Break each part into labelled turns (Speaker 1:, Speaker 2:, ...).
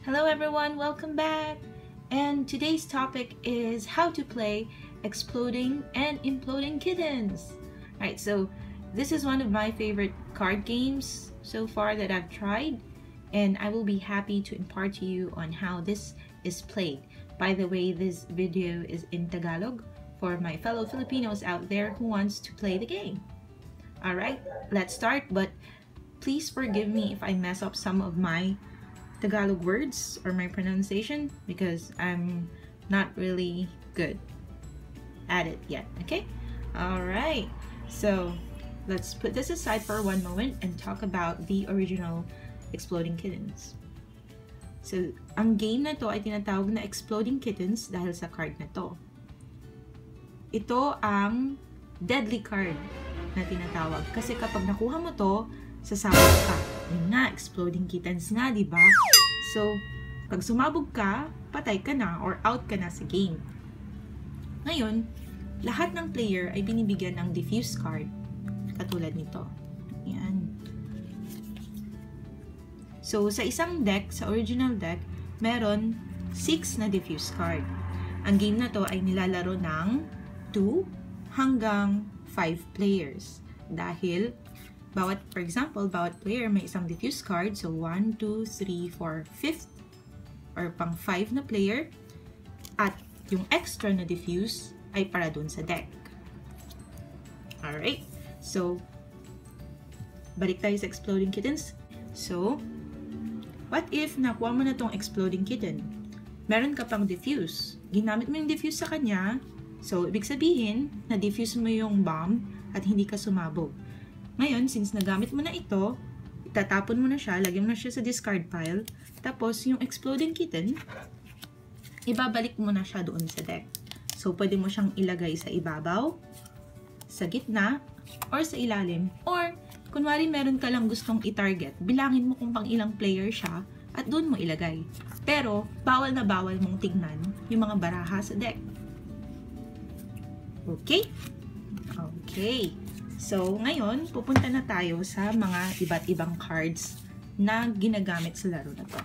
Speaker 1: Hello everyone, welcome back! And today's topic is how to play Exploding and Imploding Kittens. Alright, so this is one of my favorite card games so far that I've tried, and I will be happy to impart to you on how this is played. By the way, this video is in Tagalog for my fellow Filipinos out there who wants to play the game. Alright, let's start, but please forgive me if I mess up some of my Tagalog words or my pronunciation because I'm not really good at it yet, okay? Alright, so let's put this aside for one moment and talk about the original Exploding Kittens. So, ang game na to ay tinatawag na Exploding Kittens dahil sa card na to. Ito ang deadly card na tinatawag kasi kapag nakuha mo to, sasabog ka. Yun nga, Exploding Kittens nga, diba? So, pag sumabog ka, patay ka na or out ka na sa game. Ngayon, lahat ng player ay binibigyan ng diffuse card katulad nito. Yan. So, sa isang deck, sa original deck, meron 6 na diffuse card. Ang game na to ay nilalaro ng 2 hanggang 5 players. Dahil, for example, bawat player may isang diffuse card. So, 1, 2, 3, 4, 5th or pang 5 na player. At yung extra na diffuse ay para dun sa deck. Alright. So, balik tayo sa Exploding Kittens. So, what if nakuha mo na tong Exploding Kitten? Meron ka pang diffuse. Ginamit mo yung diffuse sa kanya. So, ibig sabihin, na-diffuse mo yung bomb at hindi ka sumabog. Ngayon, since nagamit mo na ito, itatapon mo na siya, lagyan mo na siya sa discard pile. Tapos, yung Exploding Kitten, ibabalik mo na siya doon sa deck. So, pwede mo siyang ilagay sa ibabaw, sa gitna, or sa ilalim. Or, kunwari meron ka lang gustong i-target, bilangin mo kung pang ilang player siya at doon mo ilagay. Pero, bawal na bawal mong tignan yung mga baraha sa deck. Okay? Okay. So, ngayon, pupunta na tayo sa mga iba't ibang cards na ginagamit sa laro na to.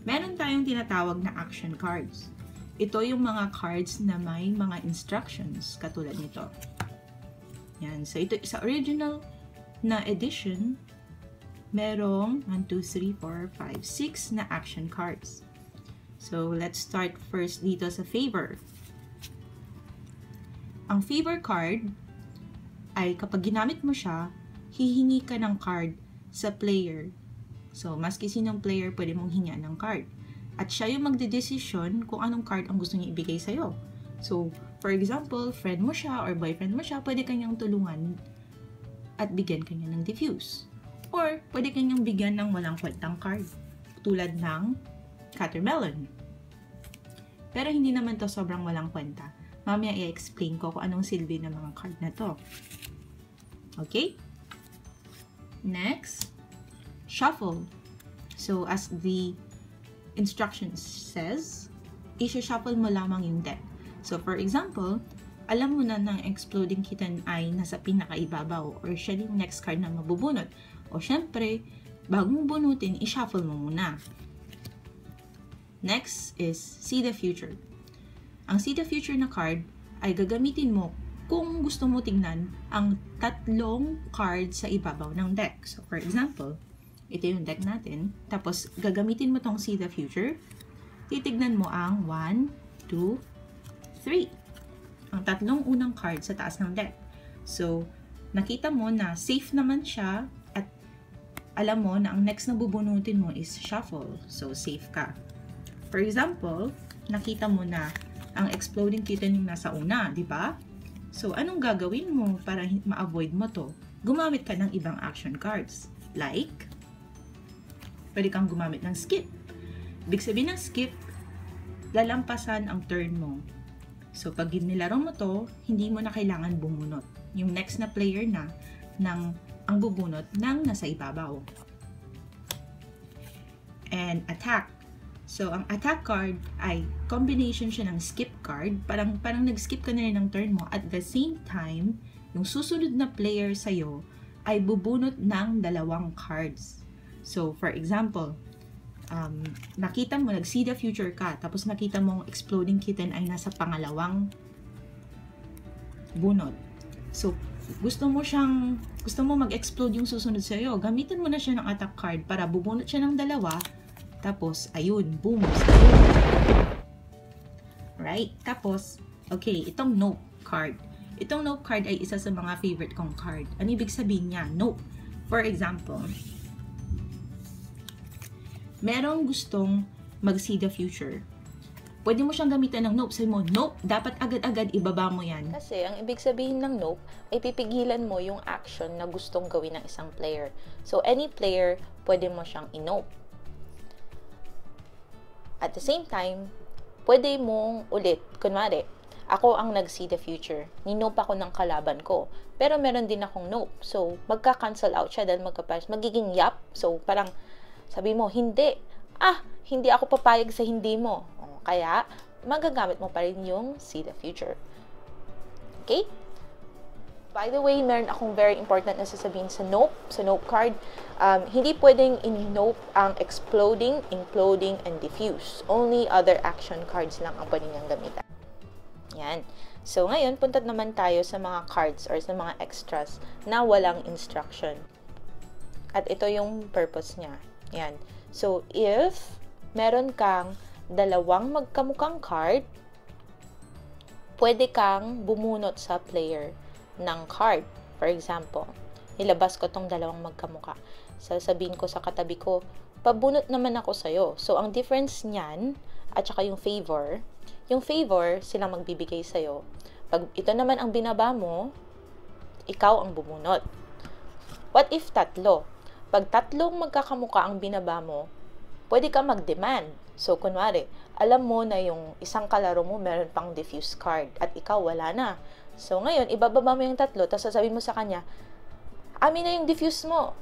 Speaker 1: Meron tayong tinatawag na action cards. Ito yung mga cards na may mga instructions katulad nito. Yan. So, ito sa original na edition, merong 1, 2, 3, 4, 5, 6 na action cards. So, let's start first dito sa favor. Ang favor card ay kapag ginamit mo siya, hihingi ka ng card sa player. So, maski sinong player pwede mong hingian ng card. At siya yung magdedesisyon kung anong card ang gusto niya ibigay sa'yo. So, for example, friend mo siya or boyfriend mo siya, pwede kanyang tulungan at bigyan kanya ng diffuse. Or, pwede kanyang bigyan ng walang kwentang card. Tulad ng Watermelon. Pero hindi naman to sobrang walang kwenta. Mamaya i-explain ko kung anong silbi ng mga card na to. Okay? Next, shuffle. So, as the instructions says, i-shuffle mo lamang yung deck. So, for example, alam mo na ng Exploding Kitten ay nasa pinakaibabaw or siya yung next card na mabubunot. O syempre, bago mo bunutin, i-shuffle mo muna. Next is See the Future. Ang See the Future na card ay gagamitin mo kung gusto mo tingnan ang tatlong card sa ibabaw ng deck. So, for example, ito yung deck natin. Tapos, gagamitin mo tong See the Future. Titignan mo ang 1, 2, 3. Ang tatlong unang card sa taas ng deck. So, nakita mo na safe naman siya at alam mo na ang next na bubunutin mo is shuffle. So, safe ka. For example, nakita mo na ang Exploding Kitten yung nasa una, di ba? So, anong gagawin mo para ma-avoid mo to? Gumamit ka ng ibang action cards. Like, pwede kang gumamit ng skip. Ibig sabihin ng skip, lalampasan ang turn mo. So, pag nilaro mo to, hindi mo na kailangan bumunot. Yung next na player na ang bubunot ng nasa ibabaw. And attack. So, ang attack card ay combination siya ng skip card. Parang nag-skip ka na rin ng turn mo. At the same time, yung susunod na player sa'yo ay bubunot ng 2 cards. So, for example, nakita mo, nag-see the future ka, tapos nakita mong exploding kitten ay nasa pangalawang bunot. So, gusto mo mag-explode yung susunod sa'yo, gamitin mo na siya ng attack card para bubunot siya ng dalawa, tapos, ayun, boom, right? Tapos, okay, itong nope card. Itong nope card ay isa sa mga favorite kong card. Ano ibig sabihin niya? Nope. For example, merong gustong mag-see the future. Pwede mo siyang gamitan ng nope. Sabi mo, nope, dapat agad-agad ibaba mo yan.
Speaker 2: Kasi ang ibig sabihin ng nope ay pipigilan mo yung action na gustong gawin ng isang player. So, any player, pwede mo siyang i-nope. At the same time, pwede mong ulit, kunwari, ako ang nag-see the future. Ni-nope ako ng kalaban ko. Pero meron din akong nope. So, magka-cancel out siya dahil magiging yap. So, parang sabi mo, hindi. Hindi ako papayag sa hindi mo. Kaya, magagamit mo pa rin yung see the future. Okay? By the way, meron akong very important na sasabihin sa nope card. Hindi pwedeng in-nope ang exploding, imploding, and diffuse. Only other action cards lang ang pwede niyang gamitan. Yan. So, ngayon, punta naman tayo sa mga cards or sa mga extras na walang instruction. At ito yung purpose niya. Yan. So, if meron kang dalawang magkamukhang card, pwede kang bumunot sa player ng card. For example, nilabas ko tong dalawang magkamukha. Sasabihin ko sa katabi ko, pabunot naman ako sa'yo. So, ang difference niyan, at saka yung favor, silang magbibigay sa'yo. Pag ito naman ang binaba mo, ikaw ang bumunot. What if tatlo? Pag tatlong magkakamukha ang binaba mo, pwede ka mag-demand. So, kunwari, alam mo na yung isang kalaro mo meron pang diffuse card at ikaw wala na. So, ngayon, ibababa mo yung tatlo, tapos sasabihin mo sa kanya, amin na yung diffuse mo.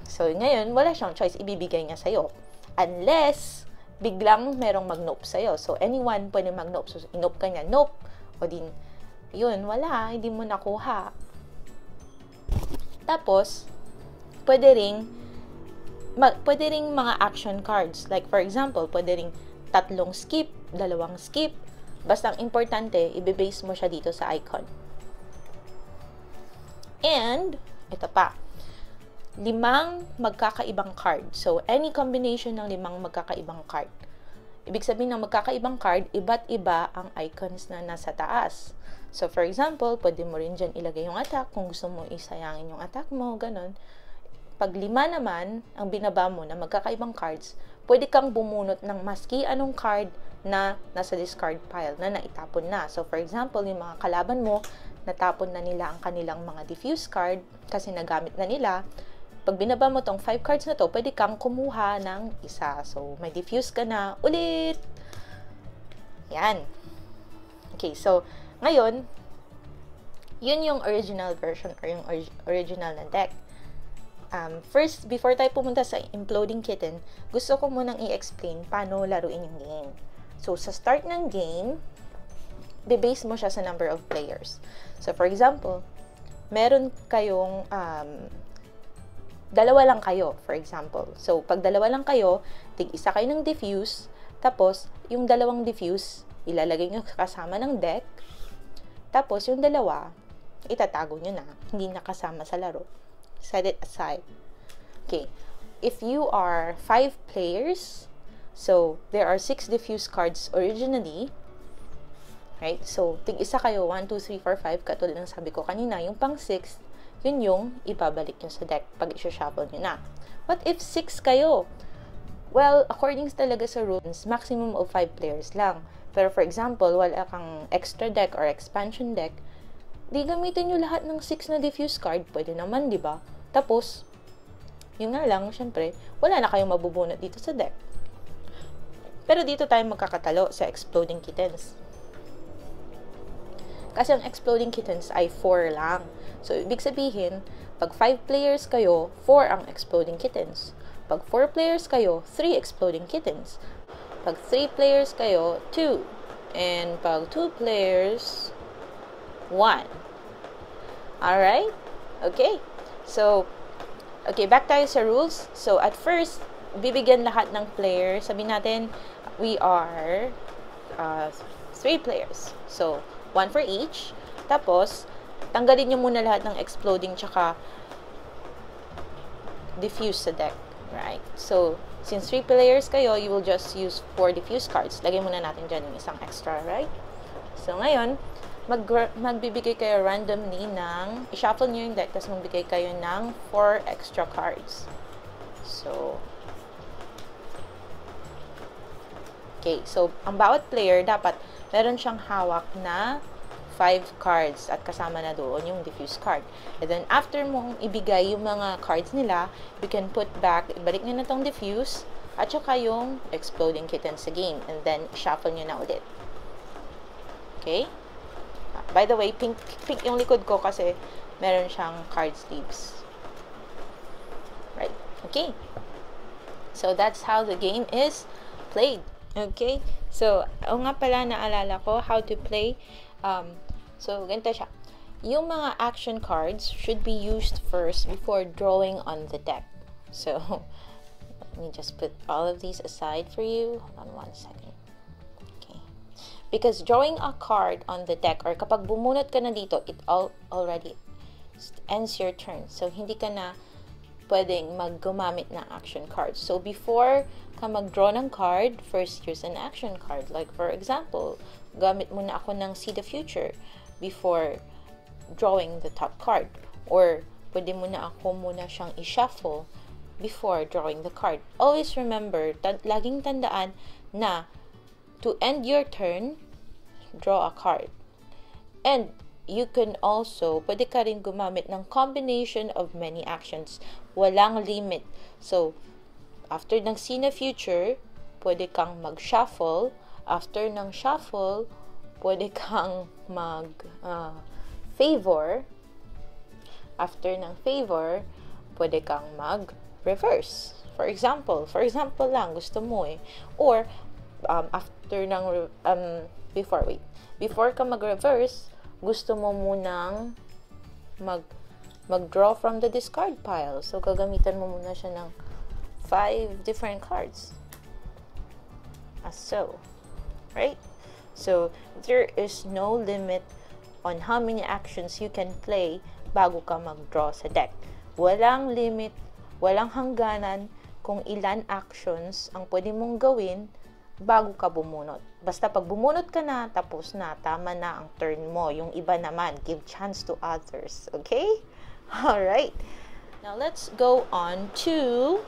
Speaker 2: So, ngayon, wala siyang choice, ibibigay niya sa'yo. Unless, biglang merong mag-nope sa'yo. So, anyone pwede mag-nope. So, inope ka niya, nope. O din, yun, wala, hindi mo nakuha. Tapos, pwede ring mga action cards. Like, for example, pwede ring tatlong skip, dalawang skip. Basta ang importante, ibibase mo siya dito sa icon. And, ito pa, 5 magkakaibang card. So, any combination ng 5 magkakaibang card. Ibig sabihin ng magkakaibang card, iba't iba ang icons na nasa taas. So, for example, pwede mo rin dyan ilagay yung attack kung gusto mo isayangin yung attack mo, ganun. Pag 5 naman, ang binaba mo na magkakaibang cards, pwede kang bumunot ng maski anong card na nasa discard pile, na naitapon na. So, for example, yung mga kalaban mo, natapon na nila ang kanilang mga diffuse card kasi nagamit na nila. Pag binaba mo tong 5 cards na to, pwede kang kumuha ng isa. So, may diffuse ka na ulit. Yan. Okay, so, ngayon, yun yung original version or yung original na deck. First, before tayo pumunta sa Imploding Kitten, gusto ko munang i-explain paano laruin yung game. So, sa start ng game, base mo siya sa number of players. So, for example, meron kayong dalawa lang kayo, for example. So, pag dalawa lang kayo, tig-isa kayo ng diffuse, tapos, yung dalawang diffuse, ilalagay nyo kasama ng deck, tapos, yung dalawa, itatago nyo na, hindi nakasama sa laro. Set it aside. Okay. If you are 5 players, so, there are 6 diffuse cards originally, right? So, tig-isa kayo, 1, 2, 3, 4, 5, katulad ng sabi ko kanina, yung pang 6, yun yung ibabalik nyo sa deck pag i-shuffle nyo na. What if 6 kayo? Well, according talaga sa rules, maximum of 5 players lang. Pero for example, wala kang extra deck or expansion deck, di gamitin nyo lahat ng 6 na diffuse card, pwede naman, di ba? Tapos, yun nga lang, syempre, wala na kayong mabubunot dito sa deck. Pero dito tayo magkakatalo sa Imploding Kittens. Kasi ang Imploding Kittens ay 4 lang. So, ibig sabihin, pag 5 players kayo, 4 ang Imploding Kittens. Pag 4 players kayo, 3 Imploding Kittens. Pag 3 players kayo, 2. And pag 2 players, 1. Alright? Okay. So, okay, back tayo sa rules. So, at first, bibigyan lahat ng player. Sabihin natin, we are 3 players. So, 1 for each. Tapos, tanggalin nyo muna lahat ng exploding tsaka diffuse sa deck. Right? So, since 3 players kayo, you will just use 4 diffuse cards. Lagay muna natin dyan yung isang extra, right? So, ngayon, magbibigay kayo randomly ng, i-shuffle nyo yung deck, tapos magbigay kayo ng 4 extra cards. So, okay. So, ang bawat player, dapat meron siyang hawak na 5 cards at kasama na doon yung diffuse card. And then, after mong ibigay yung mga cards nila, you can put back, ibalik nyo na tong diffuse, at saka yung Exploding Kittens sa game. And then, shuffle nyo na ulit. Okay? By the way, pink yung likod ko kasi meron siyang card sleeves. Right? Okay. So, that's how the game is played. Okay? So, nga pala naalala ko how to play. So, ganito siya. Yung mga action cards should be used first before drawing on the deck. So, let me just put all of these aside for you. Hold on 1 second. Because drawing a card on the deck or kapag bumunot ka na dito, it already ends your turn. So, hindi ka na pwedeng maggumamit ng action cards. So, before ka mag-draw ng card, first use an action card. Like, for example, gamit muna ako ng See the Future before drawing the top card. Or, pwede muna ako muna siyang i-shuffle before drawing the card. Always remember, laging tandaan na to end your turn, draw a card. And you can also, pwede ka rin gumamit ng combination of many actions. Walang limit. So, after ng See the Future, pwede kang mag-shuffle. After ng shuffle, pwede kang mag-favor. After ng favor, pwede kang mag-reverse. For example lang, gusto mo eh. Or, after ng before ka mag-reverse, gusto mo munang mag-draw from the discard pile. So, gagamitan mo muna siya ng 5 different cards. As so. Right? So, there is no limit on how many actions you can play bago ka mag-draw sa deck. Walang limit, walang hangganan kung ilan actions ang pwede mong gawin bago ka bumunot. Basta pag bumunot ka na, tapos na, tama na ang turn mo. Yung iba naman, give chance to others. Okay? Alright. Now, let's go on to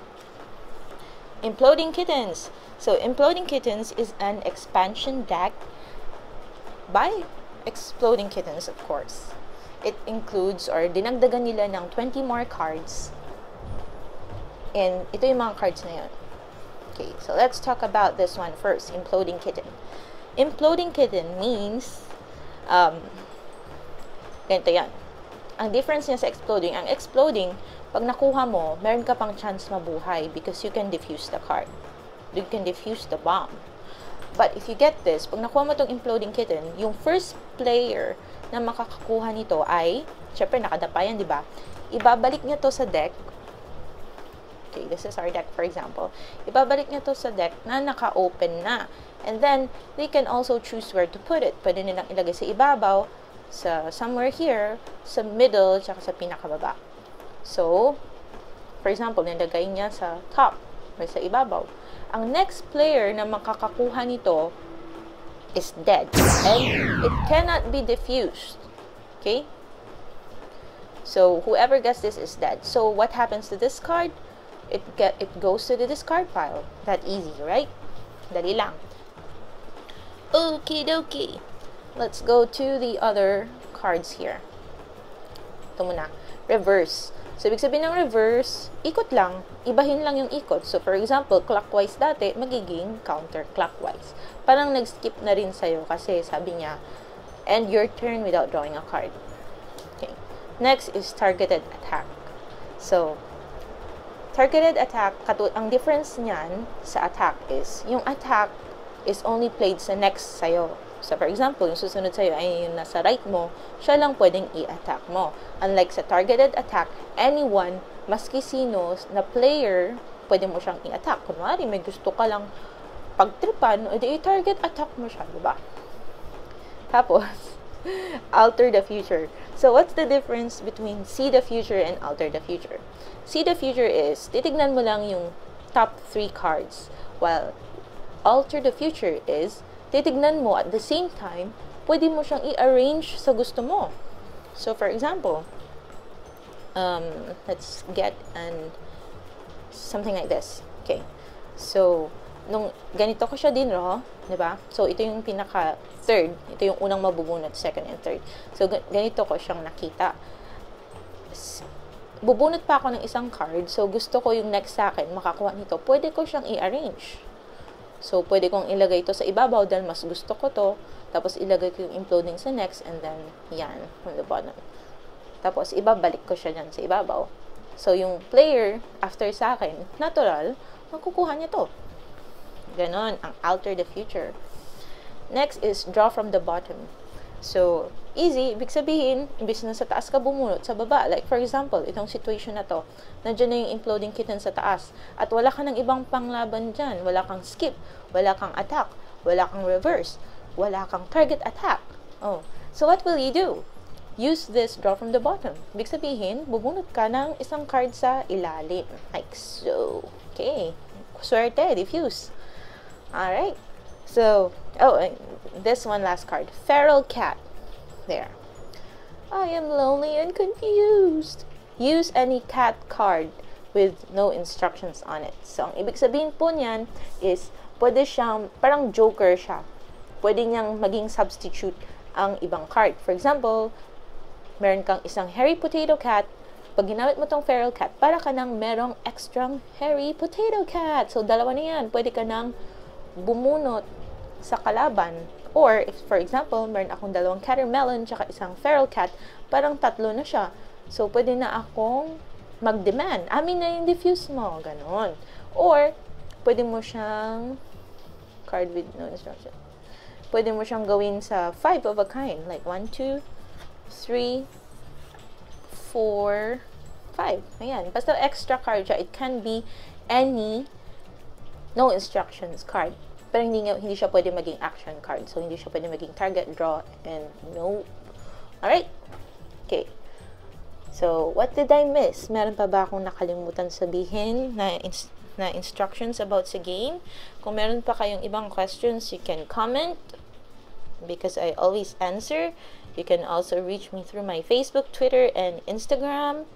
Speaker 2: Imploding Kittens. So, Imploding Kittens is an expansion deck by Exploding Kittens, of course. It includes, or dinagdagan nila ng 20 more cards. And ito yung mga cards na yun. Okay, so let's talk about this one first, Imploding Kitten. Imploding Kitten means, ganito yan. Ang difference niya sa exploding, ang exploding, pag nakuha mo, meron ka pang chance mabuhay because you can defuse the card. You can defuse the bomb. But if you get this, pag nakuha mo itong Imploding Kitten, yung first player na makakakuha nito ay, syempre nakadapa yan, di ba? Ibabalik niya to sa deck. Okay, this is our deck, for example. Ibabalik niya to sa deck na naka-open na. And then, they can also choose where to put it. Pwede nilang ilagay sa ibabaw, sa somewhere here, sa middle, tsaka sa pinakababa. So, for example, nilagay niya sa top, or sa ibabaw. Ang next player na makakakuha nito is dead. And it cannot be diffused. Okay? So, whoever gets this is dead. So, what happens to this card? It goes to the discard pile. That easy, right? Dali lang. Okie dokie. Let's go to the other cards here. Ito muna. Reverse. So, ibig sabihin ng reverse, ikot lang. Ibahin lang yung ikot. So, for example, clockwise dati, magiging counterclockwise. Parang nag-skip na rin sa'yo kasi sabi niya, end your turn without drawing a card. Okay. Next is targeted attack. So, targeted attack, ang difference niyan sa attack is, yung attack is only played sa next sa'yo. So, for example, yung susunod sa'yo ay yung nasa right mo, siya lang pwedeng i-attack mo. Unlike sa targeted attack, anyone, maski sino na player pwede mo siyang i-attack. Kunwari, may gusto ka lang pagtripan, o di target attack mo siya, diba? Tapos, alter the future. So, what's the difference between see the future and alter the future? See the future is, titignan mo lang yung top 3 cards. While alter the future is, titignan mo at the same time, pwede mo siyang i-arrange sa gusto mo. So, for example, let's get something like this. Okay. So, nung ganito ko siya din, diba? So, ito yung pinaka-third. Ito yung unang mabubunot, second and third. So, ganito ko siyang nakita. Bubunot pa ako ng isang card. So, gusto ko yung next sa akin, makakuha nito. Pwede ko siyang i-arrange. So, pwede kong ilagay ito sa ibabaw dahil mas gusto ko to. Tapos, ilagay ko yung imploding sa next and then, yan, from the bottom. Tapos, ibabalik ko siya dyan sa ibabaw. So, yung player, after sa akin, natural, makukuha niya to. Ganon, ang alter the future. Next is draw from the bottom. So, easy, ibig sabihin, imbis na sa taas ka bumunot, sa baba. Like, for example, itong situation na to, nandiyan na yung imploding kitten sa taas. At wala ka ng ibang panglaban dyan. Wala kang skip, wala kang attack, wala kang reverse, wala kang target attack. Oh, so what will you do? Use this draw from the bottom. Ibig sabihin, bubunot ka ng isang card sa ilalim. Like so. Okay. Swerte, diffuse. Alright. So, this one last card. Feral cat. There. I am lonely and confused. Use any cat card with no instructions on it. So, ang ibig sabihin po niyan is, pwede siyang, parang joker siya. Pwede niyang maging substitute ang ibang card. For example, meron kang isang hairy potato cat. Pag ginamit mo tong feral cat, para ka nang merong extra hairy potato cat. So, dalawa na yan. Pwede ka nang bumunot sa kalaban. Or, if, for example, meron akong dalawang catermelon tsaka isang feral cat, parang tatlo na siya. So, pwede na akong mag-demand. Amin na yung diffuse mo. Ganon. Or, pwede mo siyang card with no instruction. Pwede mo siyang gawin sa 5 of a kind. Like 1, 2, 3, 4, 5. Ayan. Basta extra card siya. It can be any no instructions card. Pero hindi siya pwede maging action card. So, hindi siya pwede maging target, draw, and no. Alright? Okay. So, what did I miss? Meron pa ba akong nakalimutan sabihin na instructions about sa game? Kung meron pa kayong ibang questions, you can comment because I always answer. You can also reach me through my Facebook, Twitter, and Instagram.